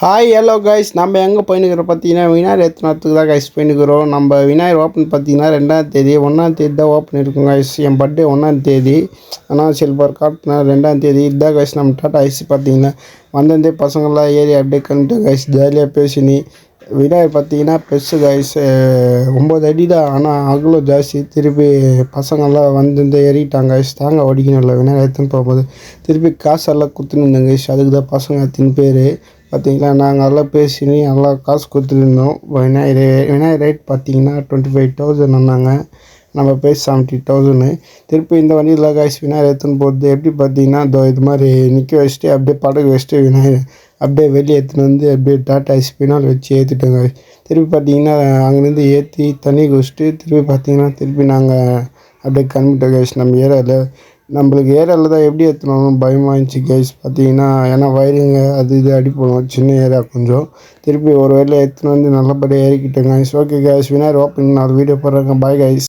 Hi hello guys, நம்ம எங்கே போயினுக்கிறோம் பார்த்தீங்கன்னா விநாயகர் ஏற்றுனத்துக்கு தான் கைஸ் போயினுக்கிறோம். நம்ம விநாயகர் ஓப்பன் பார்த்தீங்கன்னா 2ஆம் தேதி 1ஆம் தேதி தான் ஓப்பன் இருக்கும் கைஸ். என் பர்த்டே 1ஆம் தேதி, ஆனால் சில்வர் காட்டினா 2ஆம் தேதி இதுதான் கைஸ். நம்ம டாட்டா ஐசி பார்த்தீங்கன்னா வந்தந்தே பசங்களாம் ஏறி அப்படியே கண்டுட்டு கைஸ் ஜாலியாக பேசினி. விநாயகர் பார்த்தீங்கன்னா பெருசு கைஸ், 9 அடி தான், ஆனால் அகலம் ஜாஸ்தி. திருப்பி பசங்கள்லாம் வந்து ஏறிட்டாங்க கைஸ். தேங்காய் ஒடிக்கணும் இல்லை விநாயகர் எடுத்துன்னு போகும்போது திருப்பி காசெல்லாம் கொடுத்துன்னு இருந்தேன் கைஸ். அதுக்கு தான் பசங்க எத்தனை பேர் பார்த்தீங்களா. நாங்கள் நல்லா பேசினி நல்லா காசு கொடுத்துருந்தோம். விநாயகர் ரேட் பார்த்தீங்கன்னா 25,000 சொன்னாங்க. நம்ம பேசி 70,000. திருப்பி இந்த வண்டியில் காய்ச்சி விநாயகர் எடுத்துன்னு போகிறது எப்படி பார்த்தீங்கன்னா, இது மாதிரி நிற்க வச்சுட்டு அப்படியே படகு வச்சுட்டு விநாயகர் அப்படியே வெளியே எடுத்துன்னு வந்து அப்படியே டாட்டா ஐஸ் பின்னால் வச்சு ஏற்றிட்டோங்க. திருப்பி பார்த்தீங்கன்னா அங்கேருந்து ஏற்றி தண்ணி குடிச்சிட்டு திருப்பி பார்த்தீங்கன்னா திருப்பி நாங்கள் அப்படியே கிளம்பிட்டோம் கைஸ். நம்ம ஏரியாவில் நம்மளுக்கு ஏரியாவில் தான் எப்படி ஏற்றணும் பயமாக இருந்துச்சு கைஸ். பார்த்தீங்கன்னா ஏன்னா வயருங்க அது இது அடிப்படும், சின்ன ஏரியா கொஞ்சம். திருப்பி ஒரு வேளை எடுத்துன்னு வந்து நல்லபடியாக ஏறிக்கிட்டேங்க guys. Okay guys, Vinayagar opening நான் வீடியோ போடுறேங்க. Bye guys.